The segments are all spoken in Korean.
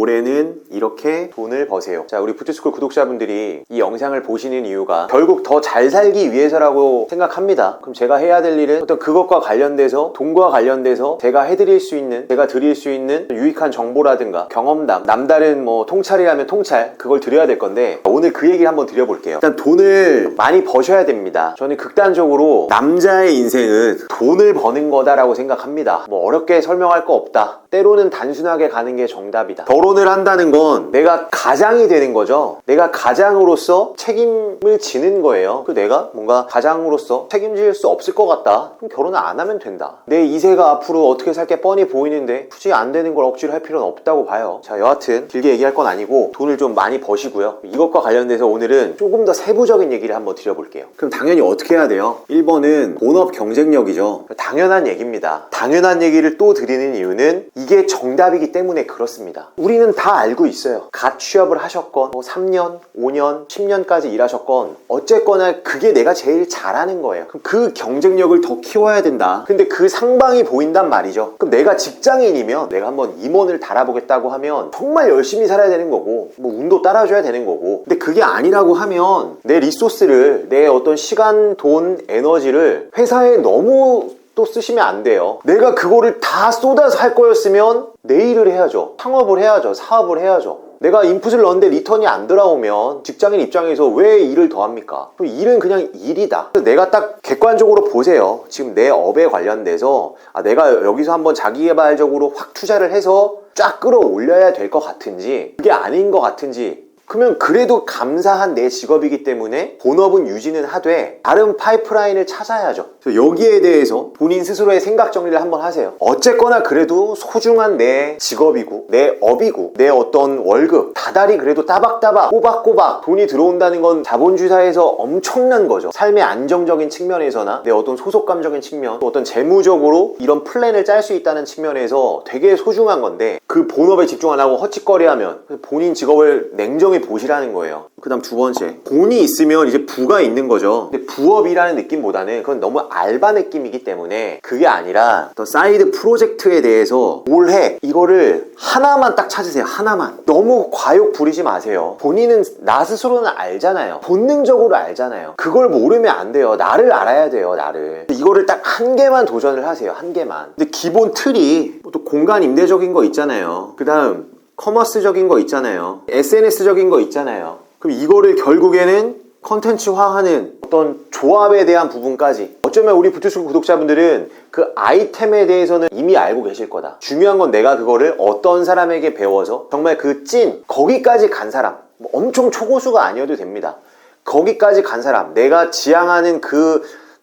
올해는 이렇게 돈을 버세요. 자, 우리 부트스쿨 구독자분들이 이 영상을 보시는 이유가 결국 더 잘 살기 위해서라고 생각합니다. 그럼 제가 해야 될 일은 어떤 그것과 관련돼서, 돈과 관련돼서 제가 해드릴 수 있는, 제가 드릴 수 있는 유익한 정보라든가 경험담, 남다른 뭐 통찰이라면 통찰, 그걸 드려야 될 건데 오늘 그 얘기를 한번 드려볼게요. 일단 돈을 많이 버셔야 됩니다. 저는 극단적으로 남자의 인생은 돈을 버는 거다라고 생각합니다. 뭐 어렵게 설명할 거 없다. 때로는 단순하게 가는 게 정답이다. 결혼을 한다는 건 내가 가장이 되는 거죠. 내가 가장으로서 책임을 지는 거예요. 그 내가 뭔가 가장으로서 책임질 수 없을 것 같다. 그럼 결혼을 안 하면 된다. 내 2세가 앞으로 어떻게 살게 뻔히 보이는데 굳이 안 되는 걸 억지로 할 필요는 없다고 봐요. 자, 여하튼 길게 얘기할 건 아니고 돈을 좀 많이 버시고요. 이것과 관련돼서 오늘은 조금 더 세부적인 얘기를 한번 드려볼게요. 그럼 당연히 어떻게 해야 돼요? 1번은 본업 경쟁력이죠. 당연한 얘기입니다. 당연한 얘기를 또 드리는 이유는 이게 정답이기 때문에 그렇습니다. 우리는 다 알고 있어요. 갓 취업을 하셨건 뭐 3년, 5년, 10년까지 일하셨건 어쨌거나 그게 내가 제일 잘하는 거예요. 그럼 그 경쟁력을 더 키워야 된다. 근데 그 상방이 보인단 말이죠. 그럼 내가 직장인이면 내가 한번 임원을 달아보겠다고 하면 정말 열심히 살아야 되는 거고 뭐 운도 따라줘야 되는 거고, 근데 그게 아니라고 하면 내 리소스를, 내 어떤 시간, 돈, 에너지를 회사에 너무 또 쓰시면 안 돼요. 내가 그거를 다 쏟아서 할 거였으면 내일을 해야죠. 창업을 해야죠. 사업을 해야죠. 내가 인풋을 넣었는데 리턴이 안 돌아오면 직장인 입장에서 왜 일을 더 합니까? 일은 그냥 일이다. 내가 딱 객관적으로 보세요. 지금 내 업에 관련돼서 내가 여기서 한번 자기개발적으로 확 투자를 해서 쫙 끌어올려야 될 것 같은지, 그게 아닌 것 같은지, 그러면 그래도 감사한 내 직업이기 때문에 본업은 유지는 하되 다른 파이프라인을 찾아야죠. 여기에 대해서 본인 스스로의 생각 정리를 한번 하세요. 어쨌거나 그래도 소중한 내 직업이고 내 업이고 내 어떤 월급, 다달이 그래도 따박따박 꼬박꼬박 돈이 들어온다는 건 자본주의 사회에서 엄청난 거죠. 삶의 안정적인 측면에서나 내 어떤 소속감적인 측면, 또 어떤 재무적으로 이런 플랜을 짤 수 있다는 측면에서 되게 소중한 건데, 그 본업에 집중 안 하고 헛짓거리하면 본인 직업을 냉정히 보시라는 거예요. 그 다음 두 번째, 돈이 있으면 이제 부가 있는 거죠. 근데 부업이라는 느낌보다는 그건 너무 알바 느낌이기 때문에 그게 아니라 더 사이드 프로젝트에 대해서 뭘 해, 이거를 하나만 딱 찾으세요. 하나만. 너무 과욕 부리지 마세요. 본인은 나 스스로는 알잖아요. 본능적으로 알잖아요. 그걸 모르면 안 돼요. 나를 알아야 돼요. 나를. 이거를 딱 한 개만 도전을 하세요. 한 개만. 근데 기본 틀이 또 공간 임대적인 거 있잖아요. 그 다음 커머스적인 거 있잖아요. SNS적인 거 있잖아요. 그럼 이거를 결국에는 컨텐츠화하는 어떤 조합에 대한 부분까지, 어쩌면 우리 부트스쿨 구독자분들은 그 아이템에 대해서는 이미 알고 계실 거다. 중요한 건 내가 그거를 어떤 사람에게 배워서 정말 그 거기까지 간 사람, 뭐 엄청 초고수가 아니어도 됩니다. 거기까지 간 사람, 내가 지향하는 그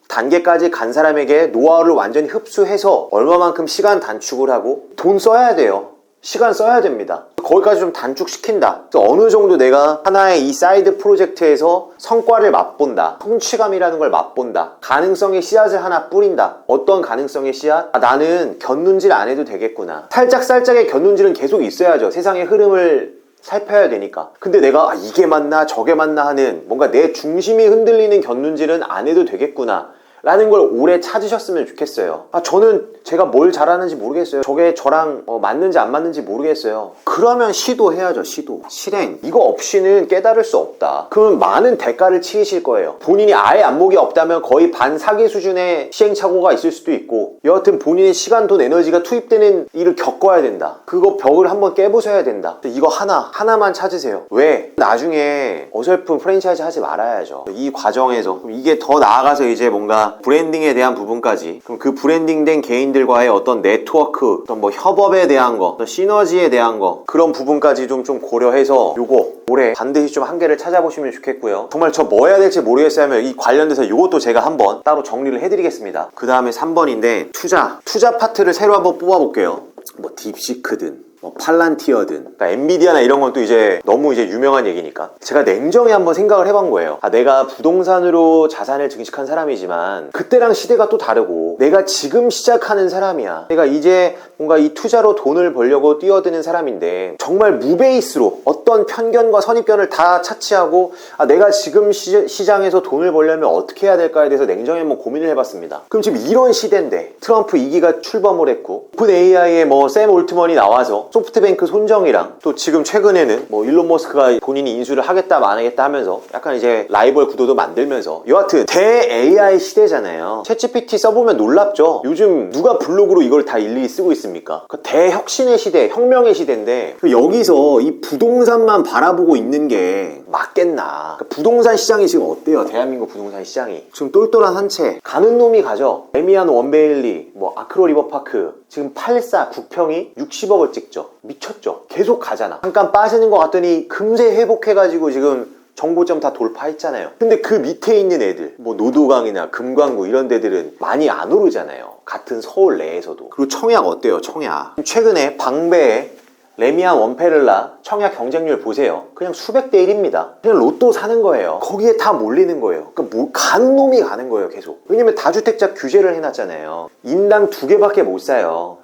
단계까지 간 사람에게 노하우를 완전히 흡수해서 얼마만큼 시간 단축을 하고 돈 써야 돼요. 시간 써야 됩니다. 거기까지 좀 단축시킨다. 어느 정도 내가 하나의 이 사이드 프로젝트에서 성과를 맛본다. 성취감이라는 걸 맛본다. 가능성의 씨앗을 하나 뿌린다. 어떤 가능성의 씨앗? 나는 곁눈질 안 해도 되겠구나. 살짝살짝의 곁눈질은 계속 있어야죠. 세상의 흐름을 살펴야 되니까. 근데 내가 이게 맞나 저게 맞나 하는 뭔가 내 중심이 흔들리는 곁눈질은 안 해도 되겠구나 라는 걸 오래 찾으셨으면 좋겠어요. 저는 제가 뭘 잘하는지 모르겠어요. 저게 저랑 맞는지 안 맞는지 모르겠어요. 그러면 시도해야죠. 시도. 실행. 이거 없이는 깨달을 수 없다. 그러면 많은 대가를 치르실 거예요. 본인이 아예 안목이 없다면 거의 반사기 수준의 시행착오가 있을 수도 있고, 여하튼 본인의 시간, 돈, 에너지가 투입되는 일을 겪어야 된다. 그거 벽을 한번 깨부숴야 된다. 이거 하나만 찾으세요. 왜? 나중에 어설픈 프랜차이즈 하지 말아야죠. 이 과정에서 이게 더 나아가서 이제 뭔가 브랜딩에 대한 부분까지, 그럼 그 브랜딩된 개인들과의 어떤 네트워크, 어떤 뭐 협업에 대한 거, 어떤 시너지에 대한 거, 그런 부분까지 좀 고려해서 요거 올해 반드시 좀 한계를 찾아보시면 좋겠고요. 정말 저 뭐 해야 될지 모르겠어요 하면 이 관련돼서 요것도 제가 한번 따로 정리를 해드리겠습니다. 그 다음에 3번인데 투자 파트를 새로 한번 뽑아볼게요. 뭐 딥시크든 뭐 팔란티어든, 그러니까 엔비디아나 이런 건 또 이제 너무 이제 유명한 얘기니까 제가 냉정히 한번 생각을 해본 거예요. 내가 부동산으로 자산을 증식한 사람이지만 그때랑 시대가 또 다르고 내가 지금 시작하는 사람이야. 내가 이제 뭔가 이 투자로 돈을 벌려고 뛰어드는 사람인데 정말 무베이스로 어떤 편견과 선입견을 다 차치하고 내가 지금 시장에서 돈을 벌려면 어떻게 해야 될까에 대해서 냉정히 한번 고민을 해봤습니다. 그럼 지금 이런 시대인데 트럼프 2기가 출범을 했고 오픈 AI에 뭐 샘 올트먼이 나와서 소프트뱅크 손정이랑 또 지금 최근에는 뭐 일론 머스크가 본인이 인수를 하겠다 마겠다 하면서 약간 이제 라이벌 구도도 만들면서 여하튼 대 AI 시대잖아요. 챗GPT 써보면 놀랍죠. 요즘 누가 블로그로 이걸 다 일일이 쓰고 있습니까? 그 대혁신의 시대, 혁명의 시대인데 여기서 이 부동산만 바라보고 있는 게 맞겠나. 그러니까 부동산 시장이 지금 어때요? 대한민국 부동산 시장이 지금 똘똘한 한 채 가는 놈이 가죠. 레미안 원베일리, 뭐 아크로 리버파크 지금 84 국평이 60억을 찍죠. 미쳤죠. 계속 가잖아. 잠깐 빠지는 것 같더니 금세 회복해가지고 지금 정보점 다 돌파했잖아요. 근데 그 밑에 있는 애들 뭐 노도강이나 금광구 이런 데들은 많이 안 오르잖아요. 같은 서울 내에서도. 그리고 청약 어때요? 청약 최근에 방배에 레미안 원페를라 청약 경쟁률 보세요. 그냥 수백 대 1입니다. 그냥 로또 사는 거예요. 거기에 다 몰리는 거예요. 그러니까 뭐 가는 놈이 가는 거예요. 계속. 왜냐면 다주택자 규제를 해놨잖아요. 인당 2개밖에 못 사요.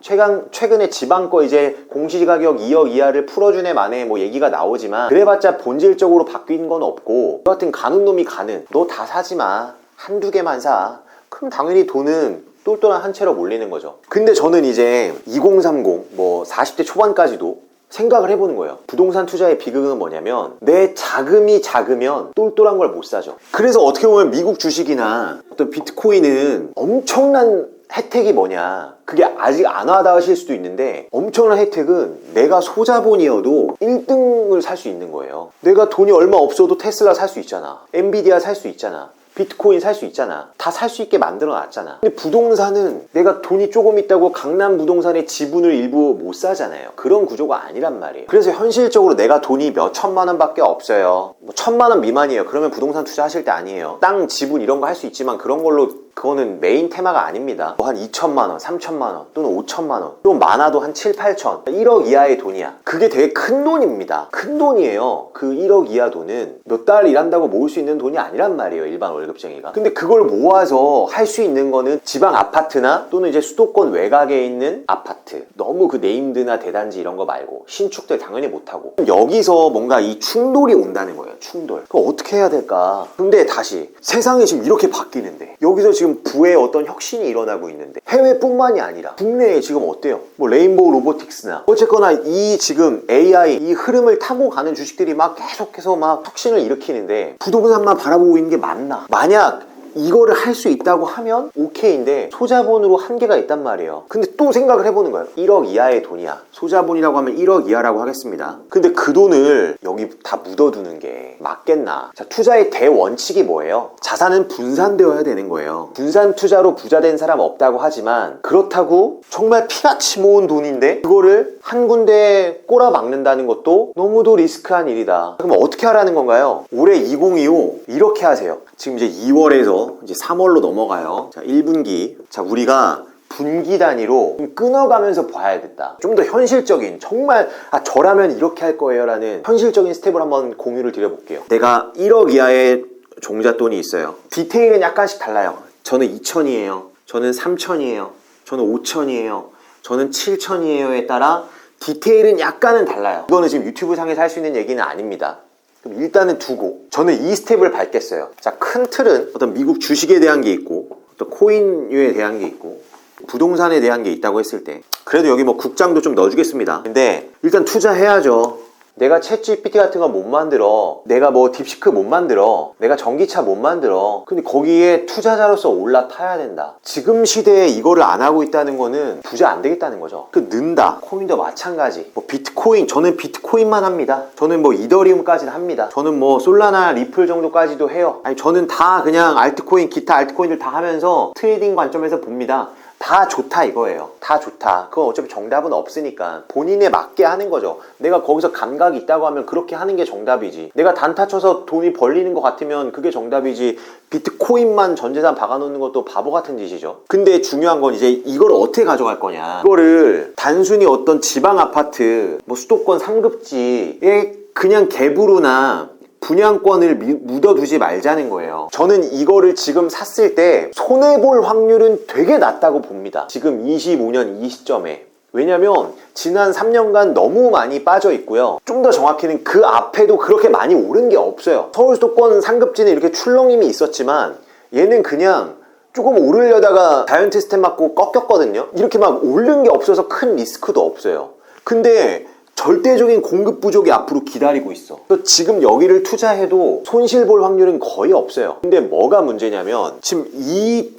최근에 지방 거 이제 공시가격 2억 이하를 풀어준 애 만에 뭐 얘기가 나오지만 그래봤자 본질적으로 바뀐 건 없고 여하튼 가는 놈이 가는. 너 다 사지 마. 한두 개만 사. 그럼 당연히 돈은 똘똘한 한 채로 몰리는 거죠. 근데 저는 이제 2030 뭐 40대 초반까지도 생각을 해보는 거예요. 부동산 투자의 비극은 뭐냐면 내 자금이 작으면 똘똘한 걸 못 사죠. 그래서 어떻게 보면 미국 주식이나 어떤 비트코인은 엄청난 혜택이 뭐냐, 그게 아직 안 와닿으실 수도 있는데 엄청난 혜택은 내가 소자본이어도 1등을 살 수 있는 거예요. 내가 돈이 얼마 없어도 테슬라 살 수 있잖아. 엔비디아 살 수 있잖아. 비트코인 살 수 있잖아. 다 살 수 있게 만들어 놨잖아. 근데 부동산은 내가 돈이 조금 있다고 강남 부동산의 지분을 일부 못 사잖아요. 그런 구조가 아니란 말이에요. 그래서 현실적으로 내가 돈이 몇 천만 원밖에 없어요. 뭐 천만 원 미만이에요. 그러면 부동산 투자하실 때 아니에요. 땅, 지분 이런 거 할 수 있지만 그런 걸로 그거는 메인 테마가 아닙니다. 뭐 한 2천만 원, 3천만 원 또는 5천만 원, 또 많아도 한 7, 8천, 1억 이하의 돈이야. 그게 되게 큰 돈입니다. 큰 돈이에요. 그 1억 이하 돈은 몇 달 일한다고 모을 수 있는 돈이 아니란 말이에요. 일반 월급쟁이가. 근데 그걸 모아서 할 수 있는 거는 지방 아파트나 또는 이제 수도권 외곽에 있는 아파트. 너무 그 네임드나 대단지 이런 거 말고 신축들 당연히 못하고. 여기서 뭔가 이 충돌이 온다는 거예요. 충돌. 그럼 어떻게 해야 될까? 근데 다시 세상이 지금 이렇게 바뀌는데 여기서 지금 부의 어떤 혁신이 일어나고 있는데 해외뿐만이 아니라 국내에 지금 어때요? 뭐 레인보우 로보틱스나 어쨌거나 이 지금 AI 이 흐름을 타고 가는 주식들이 막 계속해서 막 혁신을 일으키는데 부동산만 바라보고 있는 게 맞나? 만약 이거를 할 수 있다고 하면 오케이인데 소자본으로 한계가 있단 말이에요. 근데 또 생각을 해보는 거예요. 1억 이하의 돈이야. 소자본이라고 하면 1억 이하라고 하겠습니다. 근데 그 돈을 여기 다 묻어두는 게 맞겠나? 자, 투자의 대원칙이 뭐예요? 자산은 분산되어야 되는 거예요. 분산 투자로 부자 된 사람 없다고 하지만 그렇다고 정말 피같이 모은 돈인데 그거를 한 군데에 꼬라박는다는 것도 너무도 리스크한 일이다. 그럼 어떻게 하라는 건가요? 올해 2025 이렇게 하세요. 지금 이제 2월에서 이제 3월로 넘어가요. 자, 1분기. 자, 우리가 분기 단위로 좀 끊어가면서 봐야겠다. 좀 더 현실적인, 정말 저라면 이렇게 할 거예요 라는 현실적인 스텝을 한번 공유를 드려볼게요. 내가 1억 이하의 종잣돈이 있어요. 디테일은 약간씩 달라요. 저는 2천이에요. 저는 3천이에요. 저는 5천이에요. 저는 7천이에요에 따라 디테일은 약간은 달라요. 이거는 지금 유튜브 상에서 할 수 있는 얘기는 아닙니다. 그럼 일단은 두고 저는 이 스텝을 밟겠어요. 자, 큰 틀은 어떤 미국 주식에 대한 게 있고 어떤 코인류에 대한 게 있고 부동산에 대한 게 있다고 했을 때 그래도 여기 뭐 국장도 좀 넣어주겠습니다. 근데 일단 투자해야죠. 내가 챗GPT 같은 거 못 만들어. 내가 뭐 딥시크 못 만들어. 내가 전기차 못 만들어. 근데 거기에 투자자로서 올라타야 된다. 지금 시대에 이거를 안 하고 있다는 거는 부자 안 되겠다는 거죠. 그 는다. 코인도 마찬가지. 뭐 비트코인, 저는 비트코인만 합니다. 저는 뭐 이더리움까지는 합니다. 저는 뭐 솔라나 리플 정도까지도 해요. 아니 저는 다 그냥 알트코인, 기타 알트코인들 다 하면서 트레이딩 관점에서 봅니다. 다 좋다 이거예요. 다 좋다. 그건 어차피 정답은 없으니까 본인에 맞게 하는 거죠. 내가 거기서 감각이 있다고 하면 그렇게 하는 게 정답이지. 내가 단타 쳐서 돈이 벌리는 것 같으면 그게 정답이지. 비트코인만 전재산 박아놓는 것도 바보 같은 짓이죠. 근데 중요한 건 이제 이걸 어떻게 가져갈 거냐. 이거를 단순히 어떤 지방 아파트, 뭐 수도권 상급지에 그냥 갭으로나 분양권을 묻어두지 말자는 거예요. 저는 이거를 지금 샀을 때 손해볼 확률은 되게 낮다고 봅니다. 지금 25년 이 시점에. 왜냐면 지난 3년간 너무 많이 빠져 있고요. 좀 더 정확히는 그 앞에도 그렇게 많이 오른 게 없어요. 서울 수도권 상급지는 이렇게 출렁임이 있었지만 얘는 그냥 조금 오르려다가 자이언트 스텝 맞고 꺾였거든요. 이렇게 막 오른 게 없어서 큰 리스크도 없어요. 근데 절대적인 공급 부족이 앞으로 기다리고 있어. 그래서 지금 여기를 투자해도 손실 볼 확률은 거의 없어요. 근데 뭐가 문제냐면 지금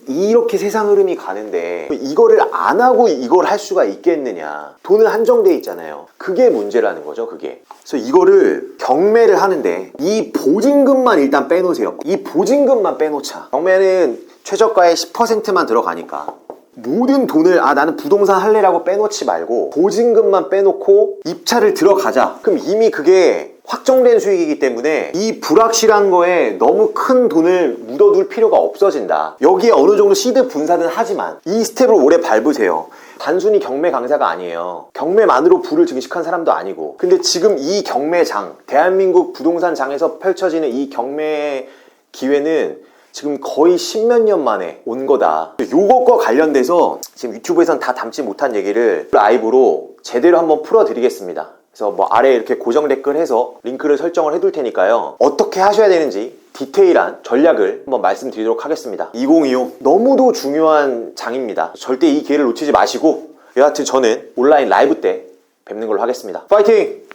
이렇게 세상 흐름이 가는데 이거를 안 하고 이걸 할 수가 있겠느냐. 돈은 한정돼 있잖아요. 그게 문제라는 거죠, 그게. 그래서 이거를 경매를 하는데 이 보증금만 일단 빼놓으세요. 이 보증금만 빼놓자. 경매는 최저가의 10%만 들어가니까 모든 돈을 나는 부동산 할래라고 빼놓지 말고 보증금만 빼놓고 입찰을 들어가자. 그럼 이미 그게 확정된 수익이기 때문에 이 불확실한 거에 너무 큰 돈을 묻어둘 필요가 없어진다. 여기에 어느 정도 시드 분사는 하지만 이 스텝을 오래 밟으세요. 단순히 경매 강사가 아니에요. 경매만으로 부를 증식한 사람도 아니고. 근데 지금 이 경매장, 대한민국 부동산 장에서 펼쳐지는 이 경매 기회는 지금 거의 10몇 년 만에 온 거다. 요것과 관련돼서 지금 유튜브에선 다 담지 못한 얘기를 라이브로 제대로 한번 풀어드리겠습니다. 그래서 뭐 아래에 이렇게 고정 댓글 해서 링크를 설정을 해둘 테니까요. 어떻게 하셔야 되는지 디테일한 전략을 한번 말씀드리도록 하겠습니다. 2025 너무도 중요한 장입니다. 절대 이 기회를 놓치지 마시고 여하튼 저는 온라인 라이브 때 뵙는 걸로 하겠습니다. 파이팅!